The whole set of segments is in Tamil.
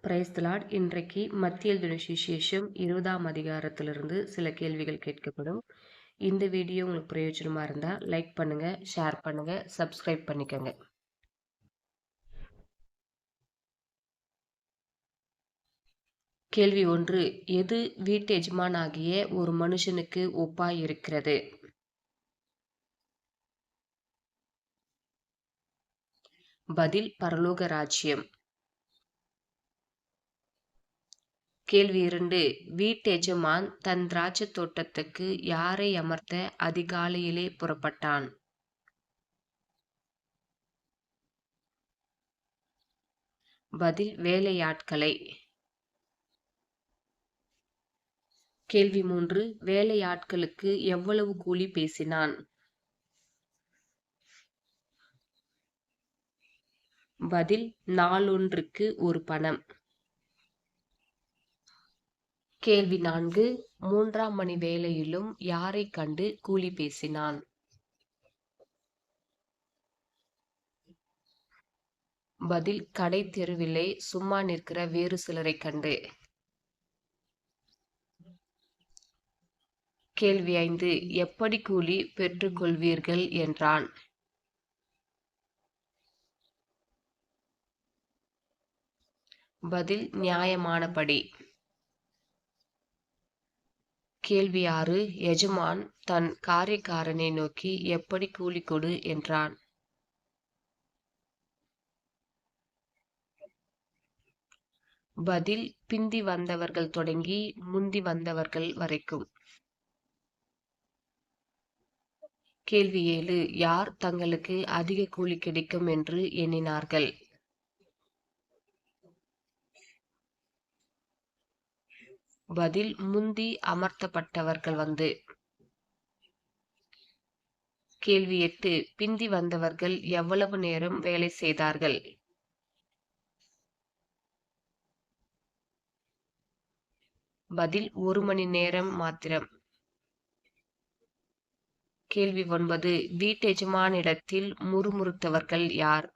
Praise the Lord. இன்றைக்கு மத்திய எழுதின சுவிசேஷம் 20ஆம் அதிகாரத்திலிருந்து சில கேள்விகள் கேட்கப்படும். இந்த வீடியோ உங்களுக்கு பிரயோஜனமா இருந்தா லைக் பண்ணுங்க, ஷேர் பண்ணுங்க, சப்ஸ்கிரைப் பண்ணிக்கோங்க. கேள்வி 1. எது வீட்டு எஜமானாகிய ஒரு மனுஷனுக்கு ஒப்பாய் இருக்கிறது? பதில் பரலோக ராஜ்யம். கேள்வி 2. வீட்டெஜமான் தன் திராட்சைத் தோட்டத்துக்கு யாரை அமர்த்த அதிகாலையிலே புறப்பட்டான்? பதில் வேலையாட்களை. கேள்வி 3. வேலையாட்களுக்கு எவ்வளவு கூலி பேசினான்? பதில் நாளொன்றுக்கு 1 பணம். கேள்வி 4. 3ஆம் மணி வேளையிலும் யாரைக் கண்டு கூலி பேசினான்? பதில் கடை தெருவிலே சும்மா நிற்கிற வேறு சிலரைக் கண்டு. கேள்வி 5. எப்படி கூலி பெற்றுக்கொள்வீர்கள் என்றான்? பதில் நியாயமானபடி. கேள்வி 6. எஜமான் தன் காரியக்காரனை நோக்கி எப்படி கூலி கொடு என்றான்? பதில் பிந்தி வந்தவர்கள் தொடங்கி முந்தி வந்தவர்கள் வரைக்கும். கேள்வி 7. யார் தங்களுக்கு அதிக கூலி கிடைக்கும் என்று எண்ணினார்கள்? பதில் முந்தி அமர்த்தப்பட்டவர்கள் வந்து. கேள்வி 8. பிந்தி வந்தவர்கள் எவ்வளவு நேரம் வேலை செய்தார்கள்? பதில் 1 மணி நேரம் மாத்திரம். கேள்வி 9. வீட்டெஜமானிடத்தில் முறுமுறுத்தவர்கள் யார்?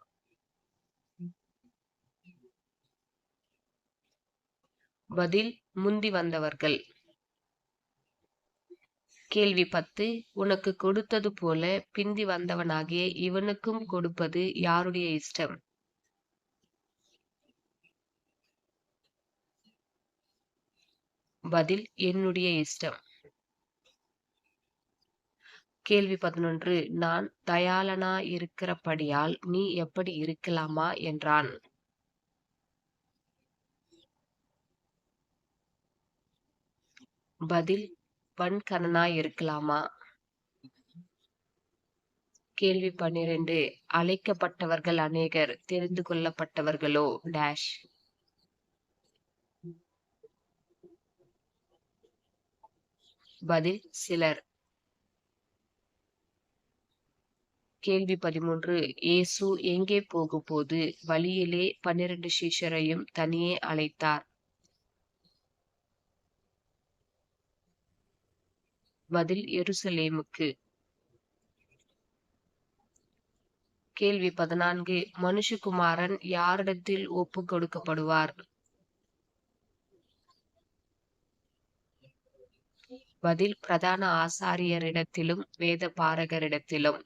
பதில் முந்தி வந்தவர்கள். கேள்வி 10. உனக்கு கொடுத்தது போல பிந்தி வந்தவனாகிய இவனுக்கும் கொடுப்பது யாருடைய இஷ்டம்? பதில் என்னுடைய இஷ்டம். கேள்வி 11. நான் தயாளனாயிருக்கிறபடியால் நீ எப்படி இருக்கலாமா என்றான்? பதில் வன்கணனாயிருக்கலாமா? கேள்வி 12. அழைக்கப்பட்டவர்கள் அநேகர், தெரிந்து கொள்ளப்பட்டவர்களோ டேஷ். பதில் சிலர். கேள்வி 13. இயேசு எங்கே போகும்போது வழியிலே 12 சீஷரையும் தனியே அழைத்தார்? பதில் எருசலேமுக்கு. கேள்வி 14. மனுஷகுமாரன் யாரிடத்தில் ஒப்பு கொடுக்கப்படுவார்? பதில் பிரதான ஆசாரியரிடத்திலும் வேத பாரகரிடத்திலும்.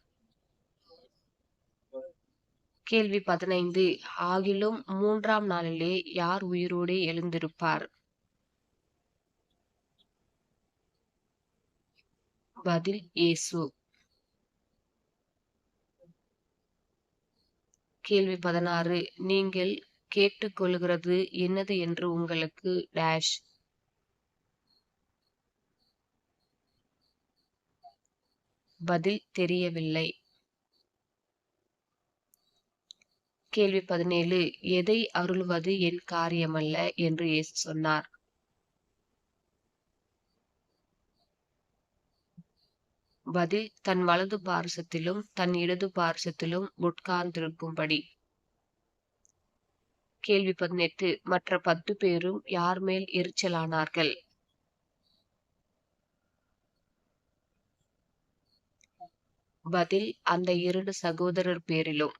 கேள்வி 15. ஆகிலும் 3ஆம் நாளிலே யார் உயிரோடு எழுந்திருப்பார்? பதில் இயேசு. கேள்வி 16. நீங்கள் கேட்டுக்கொள்கிறது என்னது என்று உங்களுக்கு டேஷ். பதில் தெரியவில்லை. கேள்வி 17. எதை அருளுவது என் காரியமல்ல என்று இயேசு சொன்னார்? பதில் தன் வலது பார்சத்திலும் தன் இடது பார்சத்திலும் உட்கார்ந்திருக்கும்படி. கேள்வி 18. மற்ற 10 பேரும் யார் மேல் எரிச்சலானார்கள்? பதில் அந்த 2 சகோதரர் பேரிலும்.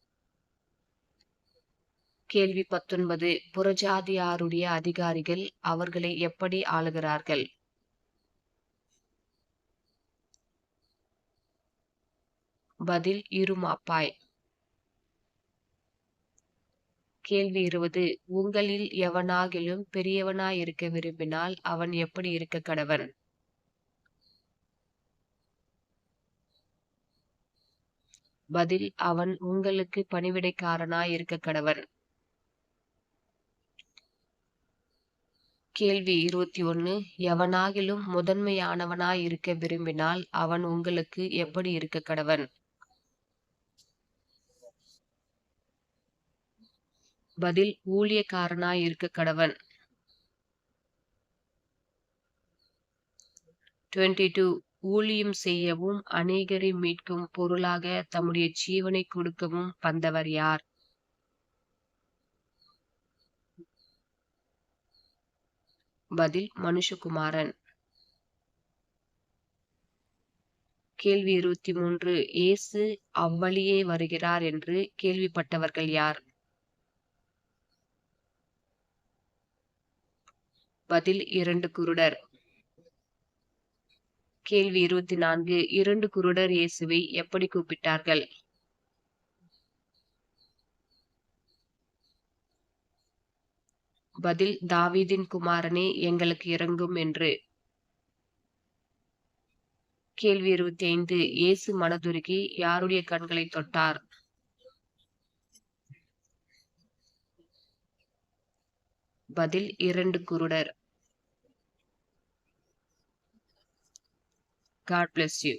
கேள்வி 19. புறஜாதியாருடைய அதிகாரிகள் அவர்களை எப்படி ஆளுகிறார்கள்? பதில் இருமாப்பாய். கேள்வி 20. உங்களில் எவனாகிலும் பெரியவனாயிருக்க விரும்பினால் அவன் எப்படி இருக்க கடவன்? பதில் அவன் உங்களுக்கு பணிவிடைக்காரனாய் இருக்க கடவன். கேள்வி 21. எவனாகிலும் முதன்மையானவனாய் இருக்க விரும்பினால் அவன் உங்களுக்கு எப்படி இருக்க கடவன்? பதில் ஊழியக்காரனாய் இருக்க கடவன். 22. ஊழியம் செய்யவும் அநேகரை மீட்கும் பொருளாக தம்முடைய ஜீவனை கொடுக்கவும் வந்தவர் யார்? பதில் மனுஷகுமாரன். கேள்வி 23. இயேசு அவ்வழியே வருகிறார் என்று கேள்விப்பட்டவர்கள் யார்? பதில் 2 குருடர். கேள்வி 24. 2 குருடர் இயேசுவை எப்படி கூப்பிட்டார்கள்? பதில் தாவீதின் குமாரனே எங்களுக்கு இரங்கும் என்று. கேள்வி 25. இயேசு மனதுருகி யாருடைய கண்களை தொட்டார்? பதில் 2 குருடர். God bless you.